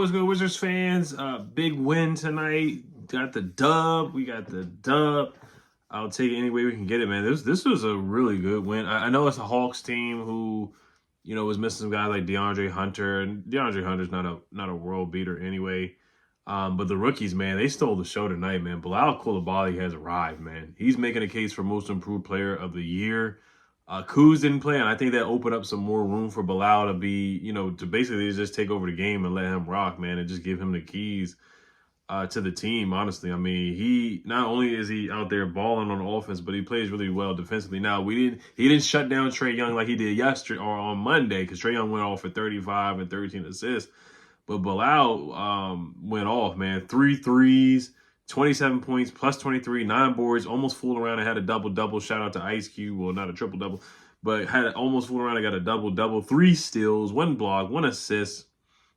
what's good, Wizards fans? Big win tonight. Got the dub. We got the dub. I'll take it any way we can get it, man. This was a really good win. I know it's a Hawks team who, was missing some guys like DeAndre Hunter, and DeAndre Hunter's not a world beater anyway. But the rookies, man, they stole the show tonight, man. Bilaal Coulibaly has arrived, man. He's making a case for most improved player of the year. Kuz didn't play, and I think that opened up some more room for Bilal to be, to basically just take over the game and let him rock, man, and just give him the keys to the team, honestly. I mean, he not only is he out there balling on offense, but he plays really well defensively. Now, he didn't shut down Trae Young like he did yesterday or on Monday, because Trae Young went off for 35 and 13 assists. But Bilal went off, man. 3 threes, 27 points, plus 23, 9 boards, almost fooled around and had a double-double. Shout out to Ice Cube. Well, not a triple-double, but almost fooled around and got a double-double. 3 steals, 1 block, 1 assist.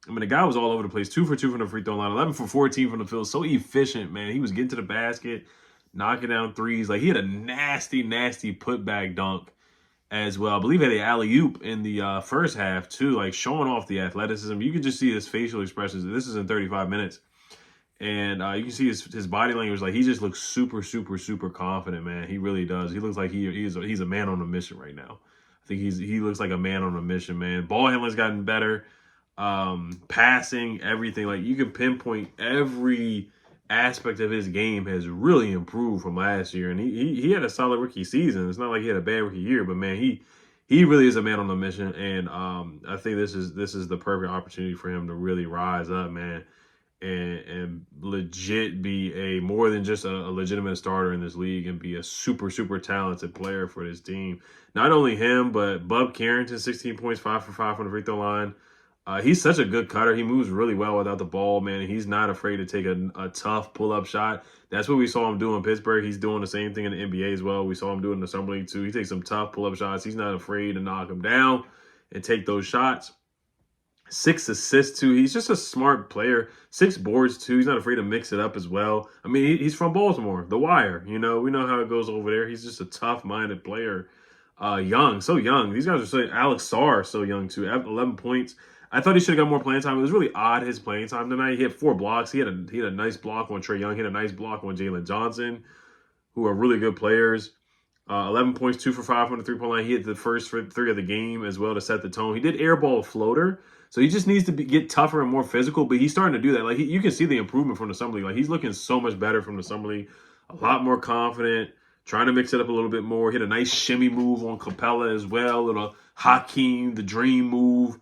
I mean, the guy was all over the place. 2 for 2 from the free throw line, 11 for 14 from the field. So efficient, man. He was getting to the basket, knocking down threes. Like, he had a nasty, nasty putback dunk as well. I believe he had the alley-oop in the first half, too, like showing off the athleticism. You can just see his facial expressions. This is in 35 minutes. And you can see his body language. Like, he just looks super, super, super confident, man. He really does. He looks like he's a man on a mission right now. I think he looks like a man on a mission, man. Ball handling's gotten better. Passing, everything. Like, you can pinpoint every aspect of his game has really improved from last year. And he had a solid rookie season. It's not like he had a bad rookie year, but man, he really is a man on a mission. And I think this is the perfect opportunity for him to really rise up, man. And legit be a more than just a legitimate starter in this league and be a super, super talented player for this team. Not only him, but Bub Carrington, 16 points, 5 for 5 from the free throw line. He's such a good cutter. He moves really well without the ball, man. And he's not afraid to take a tough pull-up shot. That's what we saw him do in Pittsburgh. He's doing the same thing in the NBA as well. We saw him do it in the Summer League too. He takes some tough pull-up shots. He's not afraid to knock them down and take those shots. 6 assists, too. He's just a smart player. 6 boards, too. He's not afraid to mix it up as well. I mean, he's from Baltimore, The Wire. We know how it goes over there. He's just a tough-minded player. Young, so young. These guys are so Alex Sarr, so young, too. 11 points. I thought he should have got more playing time. It was really odd, his playing time tonight. He had 4 blocks. He had a nice block on Trae Young. He had a nice block on Jalen Johnson, who are really good players. 11 points, 2 for 5 from the three-point line. He hit the first 3 of the game as well to set the tone. He did airball a floater. So he just needs to get tougher and more physical, but he's starting to do that. Like, you can see the improvement from the Summer League. Like, he's looking so much better from the Summer League. A lot more confident, trying to mix it up a little bit more. Hit a nice shimmy move on Capella as well, little Hakeem, the dream move.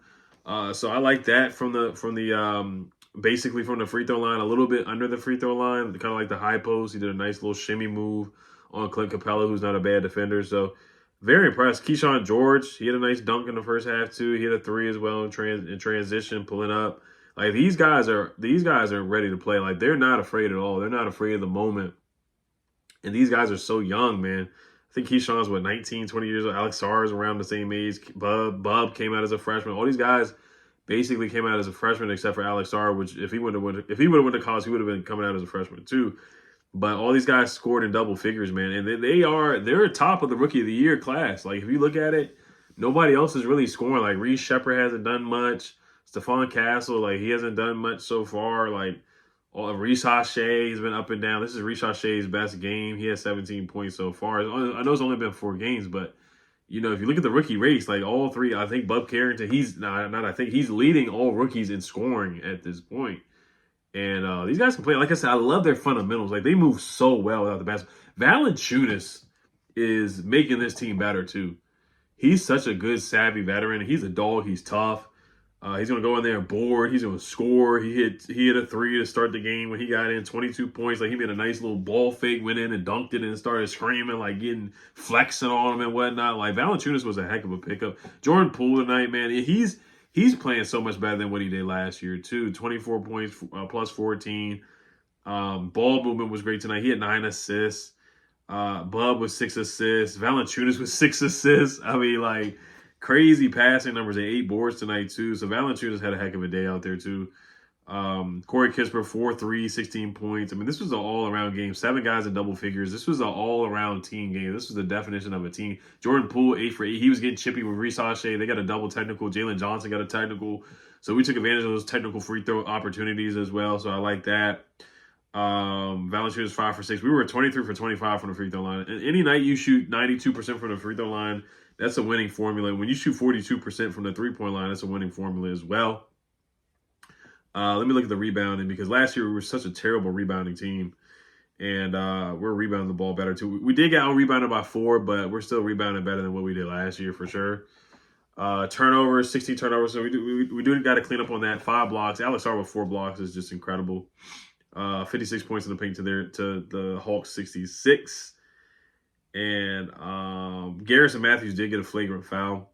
So I like that from the basically from the free throw line, a little bit under the free throw line, kind of like the high post. He did a nice little shimmy move on Clint Capella, who's not a bad defender. So very impressed. Keyshawn George, he had a nice dunk in the first half too. He had a 3 as well in transition, pulling up. Like, these guys are ready to play. Like, they're not afraid at all. They're not afraid of the moment. And these guys are so young, man. I think Keyshawn's 19, 20 years old. Alex Sarr is around the same age. Bub came out as a freshman. All these guys basically came out as a freshman, except for Alex Sarr, which if he would have went to college, he would have been coming out as a freshman too. But all these guys scored in double figures, man. And they're top of the Rookie of the Year class. Like, if you look at it, nobody else is really scoring. Like, Reese Shepard hasn't done much. Stephon Castle, like, he hasn't done much so far. Like, Reese Hache has been up and down. This is Reese Hache's best game. He has 17 points so far. I know it's only been 4 games, but, if you look at the rookie race, like, all 3, I think Bub Carrington, he's leading all rookies in scoring at this point. And these guys can play. Like I said, I love their fundamentals. Like, they move so well without the basket. Valanciunas is making this team better, too. He's such a good, savvy veteran. He's a dog. He's tough. He's going to go in there and board. He's going to score. He hit a 3 to start the game when he got in, 22 points. Like, he made a nice little ball fake, went in and dunked it and started screaming, like, flexing on him and whatnot. Like, Valanciunas was a heck of a pickup. Jordan Poole tonight, man, he's playing so much better than what he did last year, too. 24 points, plus 14. Ball movement was great tonight. He had 9 assists. Bub with 6 assists. Valanciunas with 6 assists. I mean, like, crazy passing numbers and 8 boards tonight, too. So Valanciunas had a heck of a day out there, too. Corey Kispert, 4 3, 16 points. I mean, this was an all-around game. 7 guys in double figures. This was an all-around team game. This was the definition of a team. Jordan Poole, 8 for 8. He was getting chippy with Reese Hache. They got a double technical. Jalen Johnson got a technical. So we took advantage of those technical free throw opportunities as well. So I like that. Valanciunas 5 for 6. We were 23 for 25 from the free throw line. And any night you shoot 92% from the free throw line, that's a winning formula. When you shoot 42% from the three-point line, that's a winning formula as well. Let me look at the rebounding, because last year we were such a terrible rebounding team. And we're rebounding the ball better too. We did get out-rebounded by 4, but we're still rebounding better than what we did last year for sure. Turnovers, 16 turnovers. So we do got to clean up on that. 5 blocks. Alex Sarr with 4 blocks is just incredible. 56 points in the paint to the Hawks 66. And Garrison Matthews did get a flagrant foul.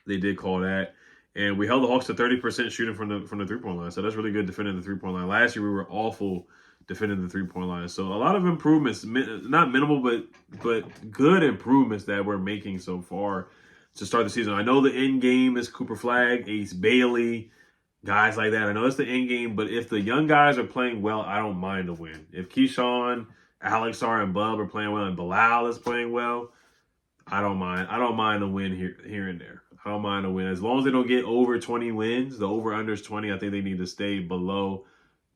They did call that. And we held the Hawks to 30% shooting from the three-point line. So that's really good defending the three-point line. Last year we were awful defending the three-point line. So a lot of improvements, not minimal, but good improvements that we're making so far to start the season. I know the end game is Cooper Flagg, Ace Bailey, guys like that. I know it's the end game, but if the young guys are playing well, I don't mind a win. If Keyshawn, Alex Sarr, and Bub are playing well, and Bilal is playing well, I don't mind. I don't mind a win here and there. I don't mind a win. As long as they don't get over 20 wins, the over-under is 20. I think they need to stay below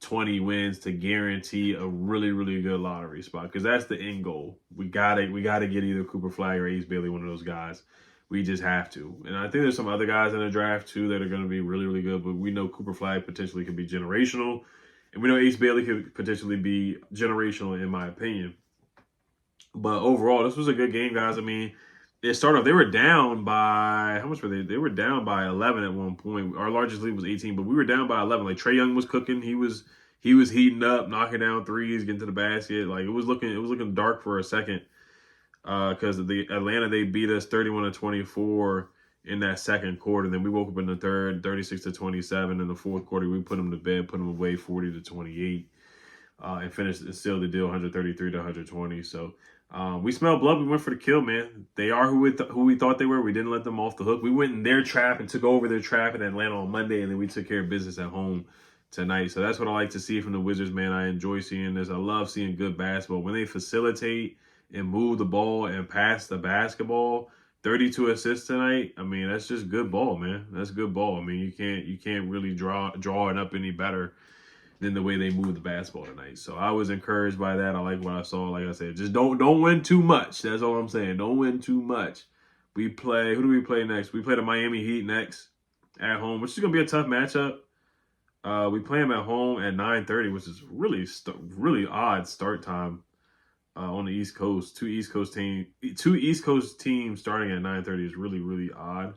20 wins to guarantee a really, really good lottery spot, because that's the end goal. We gotta get either Cooper Flagg or Ace Bailey, one of those guys. We just have to. And I think there's some other guys in the draft too that are going to be really, really good, but we know Cooper Flagg potentially could be generational, and we know Ace Bailey could potentially be generational in my opinion. But overall, this was a good game, guys. I mean, it started off, they were down by, how much were they? They were down by 11 at one point. Our largest lead was 18, but we were down by 11. Like, Trae Young was cooking. He was heating up, knocking down threes, getting to the basket. Like, it was looking dark for a second, because the Atlanta, they beat us 31-24 in that second quarter. And then we woke up in the third, 36-27. In the fourth quarter, we put them to bed, put them away 40-28, and finished and sealed the deal 133-120. So we smelled blood. We went for the kill, man. They are who we thought they were. We didn't let them off the hook. We went in their trap and took over their trap in Atlanta on Monday, and then we took care of business at home tonight. So that's what I like to see from the Wizards, man. I enjoy seeing this. I love seeing good basketball. When they facilitate and move the ball and pass the basketball, 32 assists tonight. I mean, that's just good ball, man. That's good ball. I mean, you can't really draw it up any better than the way they moved the basketball tonight. So I was encouraged by that. I like what I saw. Like I said, just don't win too much. That's all I'm saying. Don't win too much. Who do we play next? We play the Miami Heat next at home, which is going to be a tough matchup. We play them at home at 9:30, which is really odd start time on the East Coast. Two East Coast teams starting at 9:30 is really, really odd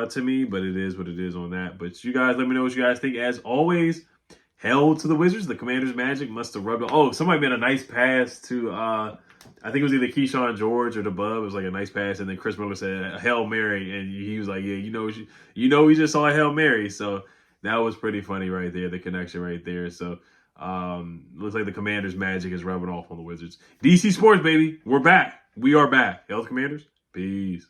to me, but it is what it is on that. But you guys, let me know what you guys think. As always, hell to the Wizards. The Commanders' magic must have rubbed. Oh, somebody made a nice pass to, I think it was either Keyshawn George or the Bub. It was like a nice pass, and then Chris Miller said Hail Mary, and he was like, yeah, we just saw a Hail Mary. So that was pretty funny right there, the connection right there. So looks like the Commanders' magic is rubbing off on the Wizards. DC Sports, baby. We're back. We are back. Hell to Commanders. Peace.